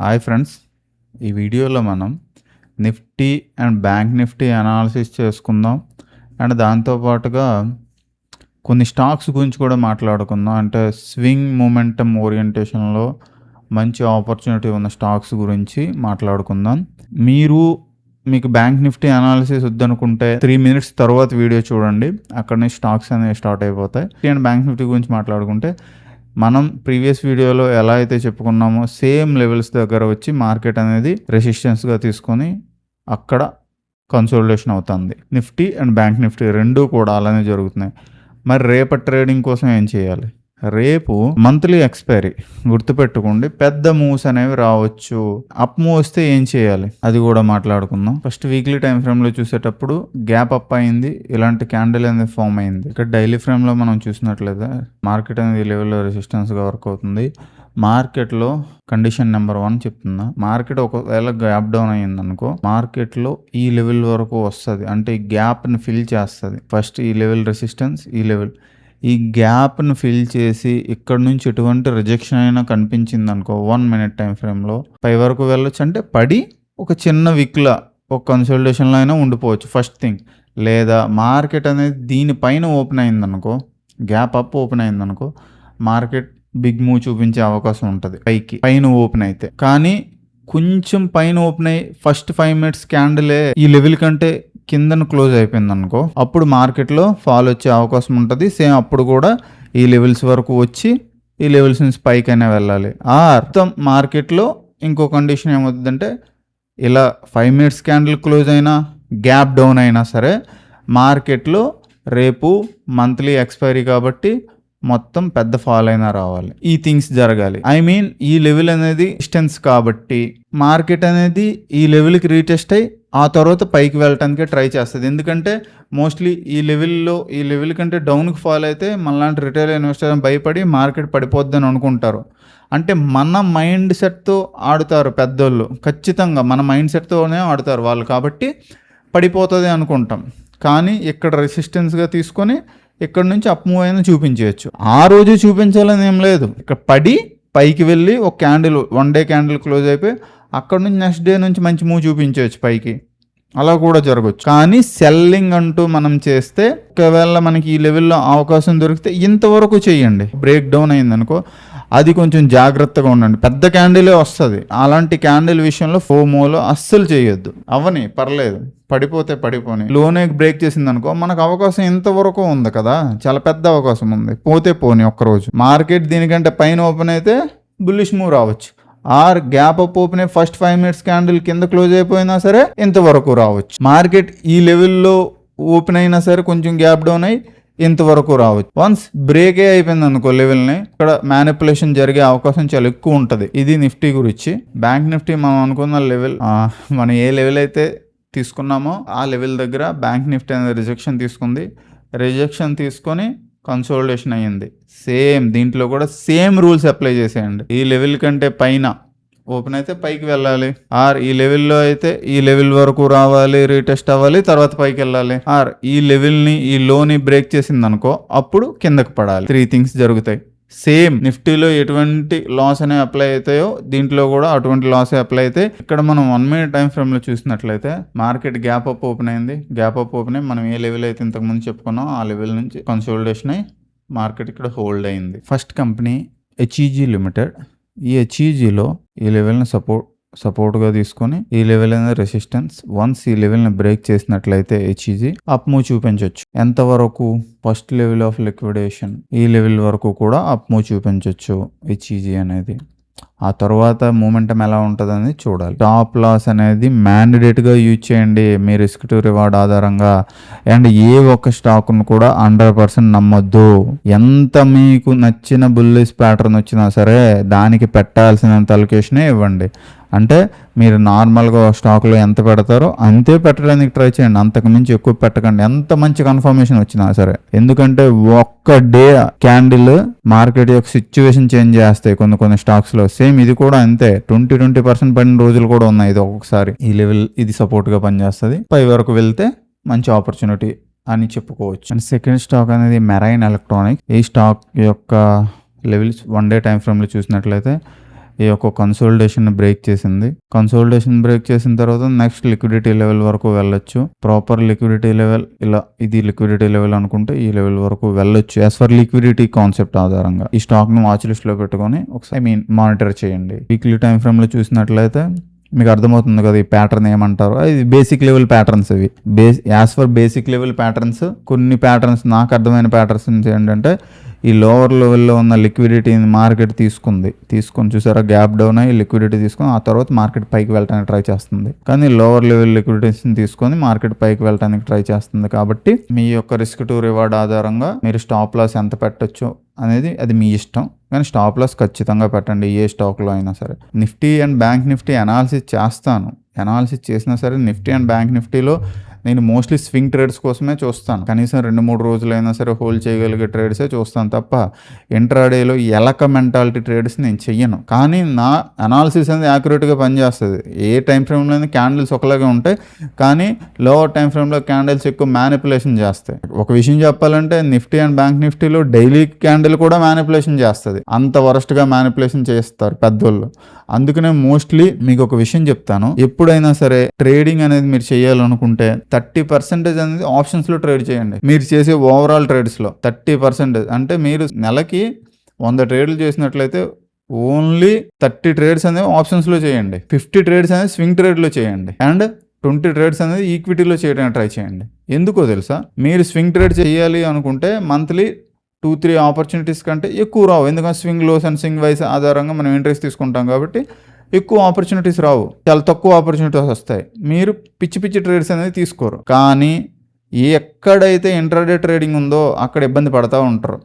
Hi friends, ఈ వీడియోలో మనం Nifty and bank Nifty analysis చేసుకుందాం. అండ్ దాంతోపాటుగా కొన్ని స్టాక్స్ గురించి కూడా మాట్లాడుకుందాం. అంటే స్వింగ్ మూమెంటమ్ ఓరియంటేషన్లో మంచి ఆపర్చునిటీ ఉన్న స్టాక్స్ గురించి మాట్లాడుకుందాం. మీకు బ్యాంక్ నిఫ్టీ అనాలిసిస్ వద్దనుకుంటే 3 minutes తర్వాత వీడియో చూడండి, అక్కడ నుంచి స్టాక్స్ అనేవి స్టార్ట్ అయిపోతాయి. అండ్ బ్యాంక్ నిఫ్టీ గురించి మాట్లాడుకుంటే మనం ప్రీవియస్ వీడియోలో ఎలా అయితే చెప్పుకున్నామో సేమ్ లెవెల్స్ దగ్గర వచ్చి మార్కెట్ అనేది రెసిస్టెన్స్గా తీసుకొని అక్కడ కన్సోలిడేషన్ అవుతుంది. నిఫ్టీ అండ్ బ్యాంక్ నిఫ్టీ రెండూ కూడా అలానే జరుగుతున్నాయి. మరి రేపటి ట్రేడింగ్ కోసం ఏం చేయాలి? రేపు మంత్లీ ఎక్స్పైరీ గుర్తుపెట్టుకోండి, పెద్ద మూవ్స్ అనేవి రావచ్చు. అప్ మూవ్ వస్తే ఏం చేయాలి అది కూడా మాట్లాడుకుందాం. ఫస్ట్ వీక్లీ టైం ఫ్రేమ్ లో చూసేటప్పుడు గ్యాప్ అప్ అయింది, ఇలాంటి క్యాండిల్ అనేది ఫామ్ అయింది. ఇక్కడ డైలీ ఫ్రేమ్ లో మనం చూసినట్లయితే మార్కెట్ అనేది లెవెల్లో రెసిస్టెన్స్ గా వర్క్ అవుతుంది. మార్కెట్లో కండిషన్ నెంబర్ 1 చెప్తున్నా, మార్కెట్ ఒకవేళ గ్యాప్ డౌన్ అయ్యింది అనుకో, మార్కెట్లో ఈ లెవెల్ వరకు వస్తుంది, అంటే ఈ గ్యాప్ని ఫిల్ చేస్తుంది. ఫస్ట్ ఈ లెవెల్ రెసిస్టెన్స్, ఈ లెవెల్, ఈ గ్యాప్ను ఫిల్ చేసి ఇక్కడ నుంచి ఎటువంటి రిజెక్షన్ అయినా కనిపించింది అనుకో 1 minute టైం ఫ్రేమ్లో పై వరకు వెళ్ళొచ్చు. అంటే పడి ఒక చిన్న విక్లా ఒక కన్సల్టేషన్లో అయినా ఉండిపోవచ్చు ఫస్ట్ థింగ్. లేదా మార్కెట్ అనేది దీనిపైన ఓపెన్ అయిందనుకో, గ్యాప్ అప్ ఓపెన్ అయిందనుకో, మార్కెట్ బిగ్ మూవ్ చూపించే అవకాశం ఉంటుంది పైన ఓపెన్ అయితే. కానీ కొంచెం పైన ఓపెన్ అయ్యి ఫస్ట్ 5 minutes క్యాండిలే ఈ లెవెల్ కంటే కిందను క్లోజ్ అయిపోయింది అనుకో, అప్పుడు మార్కెట్లో ఫాల్ వచ్చే అవకాశం ఉంటుంది. సేమ్ అప్పుడు కూడా ఈ లెవెల్స్ వరకు వచ్చి ఈ లెవెల్స్ నుంచి పైకైనా వెళ్ళాలి. అర్థం మార్కెట్లో ఇంకో కండిషన్ ఏమవుతుందంటే, ఇలా 5 minutes క్యాండిల్ క్లోజ్ అయినా గ్యాప్ డౌన్ అయినా సరే మార్కెట్లో రేపు మంత్లీ ఎక్స్పైరీ కాబట్టి మొత్తం పెద్ద ఫాల్ అయినా రావాలి. ఈ థింగ్స్ జరగాలి. ఈ లెవెల్ అనేది డిస్టెన్స్ కాబట్టి మార్కెట్ అనేది ఈ లెవెల్కి రీటెస్ట్ అయ్యి ఆ తర్వాత పైకి వెళ్ళటానికి ట్రై చేస్తుంది. ఎందుకంటే మోస్ట్లీ ఈ లెవెల్ కంటే డౌన్కి ఫాల్ అయితే మనలాంటి రిటైల్ ఇన్వెస్టర్ భయపడి మార్కెట్ పడిపోద్దని అనుకుంటారు. అంటే మన మైండ్ సెట్తో ఆడుతారు పెద్దోళ్ళు, ఖచ్చితంగా మన మైండ్ సెట్తోనే ఆడుతారు వాళ్ళు, కాబట్టి పడిపోతుంది అనుకుంటాం. కానీ ఇక్కడ రెసిస్టెన్స్గా తీసుకొని ఇక్కడ నుంచి అప్ మూవ్ అయినా చూపించవచ్చు. ఆ రోజు చూపించాలని ఏం లేదు, ఇక్కడ పడి పైకి వెళ్ళి ఒక క్యాండిల్ 1 day క్యాండిల్ క్లోజ్ అయిపోయి అక్కడ నుంచి నెక్స్ట్ డే నుంచి మంచి మూవ్ చూపించవచ్చు పైకి, అలా కూడా జరగచ్చు. కానీ సెల్లింగ్ అంటూ మనం చేస్తే ఒకవేళ మనకి ఈ లెవెల్లో అవకాశం దొరికితే ఇంతవరకు చేయండి. బ్రేక్ డౌన్ అయిందనుకో అది కొంచెం జాగ్రత్తగా ఉండండి, పెద్ద క్యాండిలే వస్తుంది. అలాంటి క్యాండిల్ విషయంలో ఫోమోలో అస్సలు చేయొద్దు. అవని పర్లేదు, పడిపోతే పడిపోని, లోనే బ్రేక్ చేసింది అనుకో మనకు అవకాశం ఇంతవరకు ఉంది కదా, చాలా పెద్ద అవకాశం ఉంది, పోతే పోని ఒక్కరోజు. మార్కెట్ దీనికంటే పైన ఓపెన్ అయితే బుల్లిష్ మూవ్ రావచ్చు. ఆర్ గ్యాప్ అప్ ఓపెన్ అయ్యి ఫస్ట్ 5 minutes క్యాండిల్ కింద క్లోజ్ అయిపోయినా సరే ఇంతవరకు రావచ్చు. మార్కెట్ ఈ లెవెల్లో ఓపెన్ అయినా సరే కొంచెం గ్యాప్ డౌన్ అయ్యి ఇంతవరకు రావచ్చు. వన్స్ బ్రేకే అయిపోయింది అనుకో లెవెల్ని, ఇక్కడ మ్యానిపులేషన్ జరిగే అవకాశం చాలా ఎక్కువ ఉంటుంది. ఇది నిఫ్టీ గురించి. బ్యాంక్ నిఫ్టీ మనం అనుకున్న లెవెల్, మనం ఏ లెవెల్ అయితే తీసుకున్నామో ఆ లెవెల్ దగ్గర బ్యాంక్ నిఫ్టీ అనేది రిజెక్షన్ తీసుకొని కన్సోలిడేషన్ అయ్యింది. సేమ్ దీంట్లో కూడా సేమ్ రూల్స్ అప్లై చేసేయండి. ఈ లెవెల్ కంటే పైన ఓపెన్ అయితే పైకి వెళ్ళాలి, ఆర్ ఈ లెవెల్లో అయితే ఈ లెవెల్ వరకు రావాలి, రీటెస్ట్ అవ్వాలి, తర్వాత పైకి వెళ్ళాలి, ఆర్ ఈ లెవెల్ని ఈ లోని బ్రేక్ చేసింది అనుకో అప్పుడు కిందకి పడాలి. 3 things జరుగుతాయి. సేమ్ నిఫ్టీలో ఎటువంటి లాస్ అనేవి అప్లై అవుతాయో దీంట్లో కూడా అటువంటి లాస్ అప్లై అయితే. ఇక్కడ మనం 1 minute టైం ఫ్రేమ్ లో చూసినట్లయితే మార్కెట్ గ్యాప్ అప్ ఓపెన్ అయింది. గ్యాప్ అప్ ఓపెన్ అయ్యి మనం ఏ లెవెల్ అయితే ఇంతకు ముందు చెప్పుకున్నాం ఆ లెవెల్ నుంచి కన్సోలిడేషన్ అయ్యి మార్కెట్ ఇక్కడ హోల్డ్ అయింది. First company HEG limited. ఈ HEGలో ఈ లెవెల్ని సపోర్ట్గా తీసుకొని ఈ లెవెల్ అనేది రెసిస్టెన్స్. వన్స్ ఈ లెవెల్ని బ్రేక్ చేసినట్లయితే HEG అప్ మూవ్ చూపించవచ్చు. ఎంతవరకు? ఫస్ట్ లెవెల్ ఆఫ్ లిక్విడేషన్ ఈ లెవెల్ వరకు కూడా అప్ మూవ్ చూపించవచ్చు HEG అనేది. ఆ తర్వాత మూమెంటం ఎలా ఉంటుంది అనేది చూడాలి. టాప్ లాస్ అనేది మ్యాండేట్గా యూజ్ చేయండి మీ రిస్క్ టు రివార్డ్ ఆధారంగా. అండ్ ఏ ఒక్క స్టాక్ను కూడా 100% నమ్మొద్దు. ఎంత మీకు నచ్చిన బుల్లిష్ ప్యాటర్న్ వచ్చినా సరే దానికి పెట్టాల్సినంత అలొకేషనే ఇవ్వండి. అంటే మీరు నార్మల్గా స్టాక్లో ఎంత పెడతారో అంతే పెట్టడానికి ట్రై చేయండి, అంతకు మించి ఎక్కువ పెట్టకండి ఎంత మంచి కన్ఫర్మేషన్ వచ్చినా సరే. ఎందుకంటే ఒక్క డే క్యాండిల్ మార్కెట్ యొక్క సిచ్యువేషన్ చేంజ్ చేస్తాయి కొన్ని స్టాక్స్లో. సేమ్ ఇది కూడా అంతే, 20% పడిన రోజులు కూడా ఉన్నాయి. ఇది ఒక్కొక్కసారి ఈ లెవెల్ ఇది సపోర్ట్గా పనిచేస్తుంది, పై వరకు వెళ్తే మంచి ఆపర్చునిటీ అని చెప్పుకోవచ్చు. అండ్ సెకండ్ స్టాక్ అనేది మెరైన్ ఎలక్ట్రానిక్. ఈ స్టాక్ యొక్క లెవెల్స్ 1 day టైం ఫ్రేమ్లో చూసినట్లయితే ఈ యొక్క కన్సోలిడేషన్ బ్రేక్ చేసింది. కన్సోలిడేషన్ బ్రేక్ చేసిన తర్వాత నెక్స్ట్ లిక్విడిటీ లెవెల్ వరకు వెళ్ళొచ్చు. ప్రాపర్ లిక్విడిటీ లెవెల్ ఇలా, ఇది లిక్విడిటీ లెవెల్ అనుకుంటే ఈ లెవెల్ వరకు వెళ్ళొచ్చు యాజ్ ఫర్ లిక్విడిటీ కాన్సెప్ట్ ఆధారంగా. ఈ స్టాక్ ను వాచ్ లిస్ట్ లో పెట్టుకొని ఒకసారి మానిటర్ చేయండి. వీక్లీ టైం ఫ్రేమ్ లో చూసినట్లయితే మీకు అర్థమవుతుంది కదా ఈ ప్యాటర్న్ ఏమంటారు. ఇది బేసిక్ లెవెల్ ప్యాటర్న్స్. ఇవి as for basic level patterns. కొన్ని ప్యాటర్న్స్ నాకు అర్థమైన ప్యాటర్న్స్ ఏంటంటే ఈ లోవర్ లెవెల్లో ఉన్న లిక్విడిటీని మార్కెట్ తీసుకొని చూసారా, గ్యాప్ డౌన్ అయ్యి లిక్విడిటీ తీసుకొని ఆ తర్వాత మార్కెట్ పైకి వెళ్ళడానికి ట్రై చేస్తుంది. కానీ లోవర్ లెవెల్ లిక్విడిటీని తీసుకొని మార్కెట్ పైకి వెళ్ళడానికి ట్రై చేస్తుంది. కాబట్టి మీ యొక్క రిస్క్ టు రివార్డ్ ఆధారంగా మీరు స్టాప్ లాస్ ఎంత పెట్టొచ్చు అనేది అది మీ ఇష్టం. కానీ స్టాప్ లాస్ ఖచ్చితంగా పెట్టండి ఏ స్టాక్లో అయినా సరే. Nifty and bank Nifty analysis చేస్తాను. అనాలిసిస్ చేసినా సరే నిఫ్టీ అండ్ బ్యాంక్ నిఫ్టీలో నేను మోస్ట్లీ స్వింగ్ ట్రేడ్స్ కోసమే చూస్తాను. కనీసం 2-3 రోజులైనా సరే హోల్డ్ చేయగలిగే ట్రేడ్సే చూస్తాను తప్ప ఇంట్రాడేలో ఎలక మెంటాలిటీ ట్రేడ్స్ నేను చెయ్యను. కానీ నా అనాలిసిస్ అనేది యాక్యురేట్గా పనిచేస్తుంది. ఏ టైం ఫ్రేమ్లో క్యాండిల్స్ ఒకలాగే ఉంటాయి, కానీ లోవర్ టైం ఫ్రేమ్లో క్యాండిల్స్ ఎక్కువ మ్యానిపులేషన్ చేస్తాయి. ఒక విషయం చెప్పాలంటే నిఫ్టీ అండ్ బ్యాంక్ నిఫ్టీలో డైలీ క్యాండిల్ కూడా మ్యానిపులేషన్ చేస్తుంది. అంత వరస్ట్గా మ్యానిపులేషన్ చేస్తారు పెద్దోళ్ళు. అందుకనే మోస్ట్లీ మీకు ఒక విషయం చెప్తాను, ఎప్పుడైనా సరే ట్రేడింగ్ అనేది మీరు చేయాలనుకుంటే 30% అనేది ఆప్షన్స్లో ట్రేడ్ చేయండి. మీరు చేసే ఓవరాల్ ట్రేడ్స్లో 30% అంటే మీరు నెలకి 100 ట్రేడ్లు చేసినట్లయితే ఓన్లీ 30 ట్రేడ్స్ అనేవి ఆప్షన్స్లో చేయండి. 50 ట్రేడ్స్ అనేది స్వింగ్ ట్రేడ్లో చేయండి. అండ్ 20 ట్రేడ్స్ అనేది ఈక్విటీలో చేయడానికి ట్రై చేయండి. ఎందుకో తెలుసా, మీరు స్వింగ్ ట్రేడ్ చేయాలి అనుకుంటే మంత్లీ 2-3 ఆపర్చునిటీస్ కంటే ఎక్కువ రావు. ఎందుకంటే swing lows and swing highs ఆధారంగా మనం ఇంట్రెస్ట్ తీసుకుంటాం కాబట్టి ఎక్కువ ఆపర్చునిటీస్ రావు, చాలా తక్కువ ఆపర్చునిటీస్ వస్తాయి. మీరు పిచ్చి ట్రేడ్స్ అనేది తీసుకోరు. కానీ ఎక్కడైతే ఇంట్రాడే ట్రేడింగ్ ఉందో అక్కడ ఇబ్బంది పడతా ఉంటారు.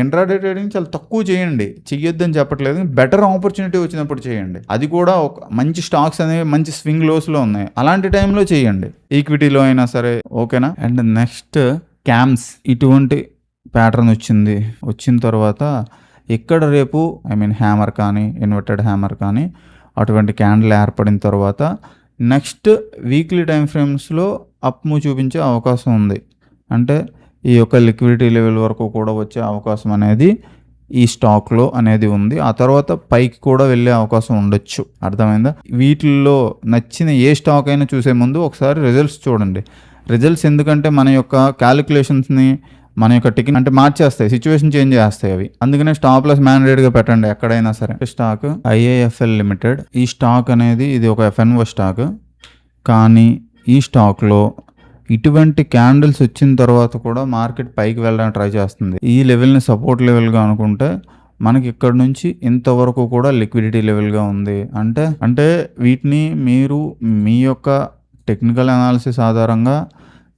ఇంట్రాడే ట్రేడింగ్ చాలా తక్కువ చేయండి, చెయ్యొద్దని చెప్పట్లేదు. బెటర్ ఆపర్చునిటీ వచ్చినప్పుడు చేయండి. అది కూడా ఒక మంచి స్టాక్స్ అనేవి మంచి స్వింగ్ లోస్లో ఉన్నాయి, అలాంటి టైంలో చేయండి. ఈక్విటీలో అయినా సరే, ఓకేనా. అండ్ నెక్స్ట్ క్యామ్స్ ఇటువంటి ప్యాటర్న్ వచ్చిన తర్వాత ఇక్కడ రేపు హ్యామర్ కానీ ఇన్వర్టెడ్ హ్యామర్ కానీ అటువంటి క్యాండిల్ ఏర్పడిన తర్వాత నెక్స్ట్ వీక్లీ టైం ఫ్రేమ్స్లో అప్ మూవ్ చూపించే అవకాశం ఉంది. అంటే ఈ యొక్క లిక్విడిటీ లెవెల్ వరకు కూడా వచ్చే అవకాశం అనేది ఈ స్టాక్లో అనేది ఉంది. ఆ తర్వాత పైకి కూడా వెళ్ళే అవకాశం ఉండొచ్చు. అర్థమైందా? వీటిల్లో నచ్చిన ఏ స్టాక్ అయినా చూసే ముందు ఒకసారి రిజల్ట్స్ చూడండి. రిజల్ట్స్ ఎందుకంటే మన యొక్క క్యాలిక్యులేషన్స్ని మన యొక్క టికెట్ అంటే మార్చేస్తాయి, సిచ్యువేషన్ చేంజ్ చేస్తాయి అవి. అందుకనే స్టాప్ లాస్ మ్యాండేట్గా పెట్టండి ఎక్కడైనా సరే. Stock IIFL limited. ఈ స్టాక్ అనేది ఇది ఒక FNO స్టాక్. కానీ ఈ స్టాక్లో ఇటువంటి క్యాండిల్స్ వచ్చిన తర్వాత కూడా మార్కెట్ పైకి వెళ్ళడానికి ట్రై చేస్తుంది. ఈ లెవెల్ని సపోర్ట్ లెవెల్గా అనుకుంటే మనకి ఇక్కడ నుంచి ఇంతవరకు కూడా లిక్విడిటీ లెవెల్గా ఉంది. అంటే వీటిని మీరు మీ యొక్క టెక్నికల్ అనాలిసిస్ ఆధారంగా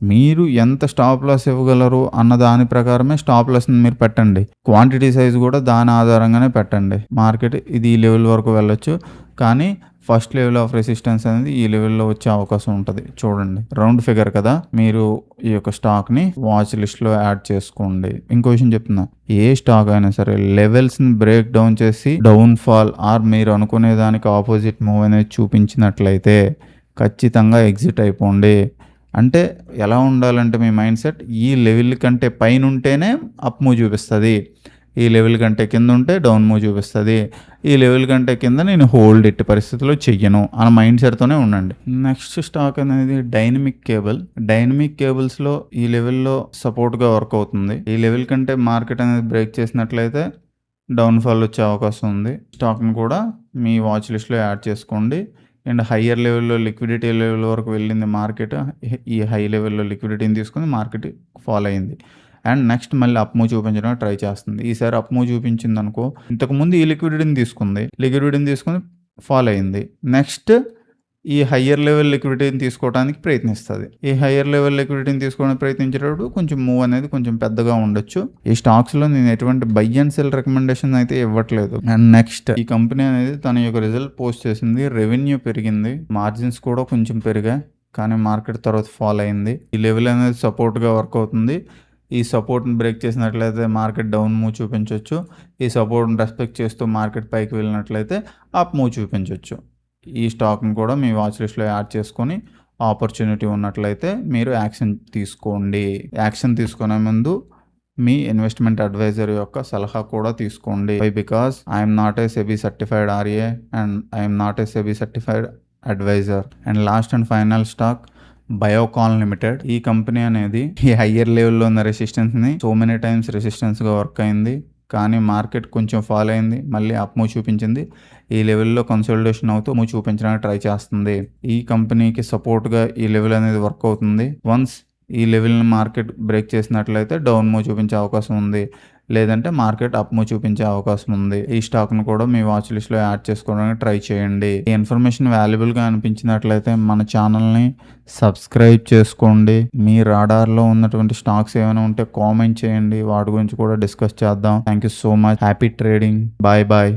మీరు ఎంత స్టాప్ లాస్ ఇవ్వగలరు అన్న దాని ప్రకారమే స్టాప్ లాస్ని మీరు పెట్టండి. క్వాంటిటీ సైజ్ కూడా దాని ఆధారంగానే పెట్టండి. మార్కెట్ ఇది ఈ లెవెల్ వరకు వెళ్ళొచ్చు, కానీ ఫస్ట్ లెవెల్ ఆఫ్ రెసిస్టెన్స్ అనేది ఈ లెవెల్లో వచ్చే అవకాశం ఉంటుంది. చూడండి, రౌండ్ ఫిగర్ కదా. మీరు ఈ యొక్క స్టాక్ని వాచ్ లిస్ట్లో యాడ్ చేసుకోండి. ఇంకో విషయం చెప్తున్నా, ఏ స్టాక్ అయినా సరే లెవెల్స్ని బ్రేక్ డౌన్ చేసి డౌన్ ఫాల్ ఆర్ మీరు అనుకునే దానికి ఆపోజిట్ మూవ్ అనేది చూపించినట్లయితే ఖచ్చితంగా ఎగ్జిట్ అయిపోండి. అంటే ఎలా ఉండాలంటే మీ మైండ్ సెట్, ఈ లెవెల్ కంటే పైన ఉంటేనే అప్ మూవ్ చూపిస్తుంది, ఈ లెవెల్ కంటే కింద ఉంటే డౌన్ మూవ్ చూపిస్తుంది, ఈ లెవెల్ కంటే కింద నేను హోల్డ్ ఎట్టి పరిస్థితుల్లో చెయ్యను అన్న మైండ్ సెట్తోనే ఉండండి. నెక్స్ట్ స్టాక్ అనేది డైనమిక్ కేబుల్స్లో ఈ లెవెల్లో సపోర్ట్గా వర్క్ అవుతుంది. ఈ లెవెల్ కంటే మార్కెట్ అనేది బ్రేక్ చేసినట్లయితే డౌన్ఫాల్ వచ్చే అవకాశం ఉంది. స్టాక్ని కూడా మీ వాచ్ లిస్ట్లో యాడ్ చేసుకోండి. అండ్ హయ్యర్ లెవెల్లో లిక్విడిటీ లెవెల్ వరకు వెళ్ళింది మార్కెట్. ఈ హై లెవెల్లో లిక్విడిటీని తీసుకుని మార్కెట్ ఫాలో అయింది. అండ్ నెక్స్ట్ మళ్ళీ అప్ మూవ్ చూపించడానికి ట్రై చేస్తుంది. ఈసారి అప్ మూవ్ చూపించింది అనుకో, ఇంతకుముందు ఈ లిక్విడిటీని తీసుకుని ఫాలో అయింది. నెక్స్ట్ ఈ హయ్యర్ లెవెల్ లిక్విడిటీని తీసుకోవడానికి ప్రయత్నిస్తుంది. ఈ హయ్యర్ లెవెల్ లిక్విడిటీని తీసుకోవడానికి ప్రయత్నించేటప్పుడు కొంచెం మూవ్ అనేది కొంచెం పెద్దగా ఉండొచ్చు. ఈ స్టాక్స్లో నేను ఎటువంటి బై అండ్ సెల్ రికమెండేషన్ అయితే ఇవ్వట్లేదు. అండ్ నెక్స్ట్ ఈ కంపెనీ అనేది తన యొక్క రిజల్ట్ పోస్ట్ చేసింది, రెవెన్యూ పెరిగింది, మార్జిన్స్ కూడా కొంచెం పెరిగాయి, కానీ మార్కెట్ తర్వాత ఫాల్ అయింది. ఈ లెవెల్ అనేది సపోర్ట్గా వర్క్ అవుతుంది. ఈ సపోర్ట్ని బ్రేక్ చేసినట్లయితే మార్కెట్ డౌన్ మూవ్ చూపించవచ్చు. ఈ సపోర్ట్ని రెస్పెక్ట్ చేస్తూ మార్కెట్ పైకి వెళ్ళినట్లయితే అప్ మూవ్ చూపించవచ్చు. ఈ స్టాక్ని కూడా మీ వాచ్ లిస్ట్లో యాడ్ చేసుకొని ఆపర్చునిటీ ఉన్నట్లయితే మీరు యాక్షన్ తీసుకోండి. యాక్షన్ తీసుకునే ముందు మీ ఇన్వెస్ట్మెంట్ అడ్వైజర్ యొక్క సలహా కూడా తీసుకోండి. Why because I'm not a SEBI certified RA and I'm not a SEBI certified advisor. And last and final stock Biocon limited. ఈ కంపెనీ అనేది ఈ హయ్యర్ లెవెల్లో ఉన్న రెసిస్టెన్స్ని సో మెనీ టైమ్స్ రెసిస్టెన్స్గా వర్క్ అయింది, కానీ మార్కెట్ కొంచెం ఫాల్ అయింది, మళ్ళీ అప్ మూవ్ చూపించింది. ఈ లెవెల్లో కన్సోలిడేషన్ అవుతూ మూవ్ చూపించడానికి ట్రై చేస్తుంది. ఈ కంపెనీకి సపోర్ట్గా ఈ లెవెల్ అనేది వర్క్ అవుతుంది. వన్స్ ఈ లెవెల్ని మార్కెట్ బ్రేక్ చేసినట్లయితే డౌన్ మూవ్ చూపించే అవకాశం ఉంది, లేదంటే మార్కెట్ అప్ మూవ్ చూపించే అవకాశం ఉంది. ఈ స్టాక్ను కూడా మీ వాచ్ లిస్ట్లో యాడ్ చేసుకోవడానికి ట్రై చేయండి. ఈ ఇన్ఫర్మేషన్ వాల్యుబుల్గా అనిపించినట్లయితే మన ఛానల్ని సబ్స్క్రైబ్ చేసుకోండి. మీ రాడార్లో ఉన్నటువంటి స్టాక్స్ ఏమైనా ఉంటే కామెంట్ చేయండి, వాటి గురించి కూడా డిస్కస్ చేద్దాం. Thank you so much. Happy trading. Bye bye.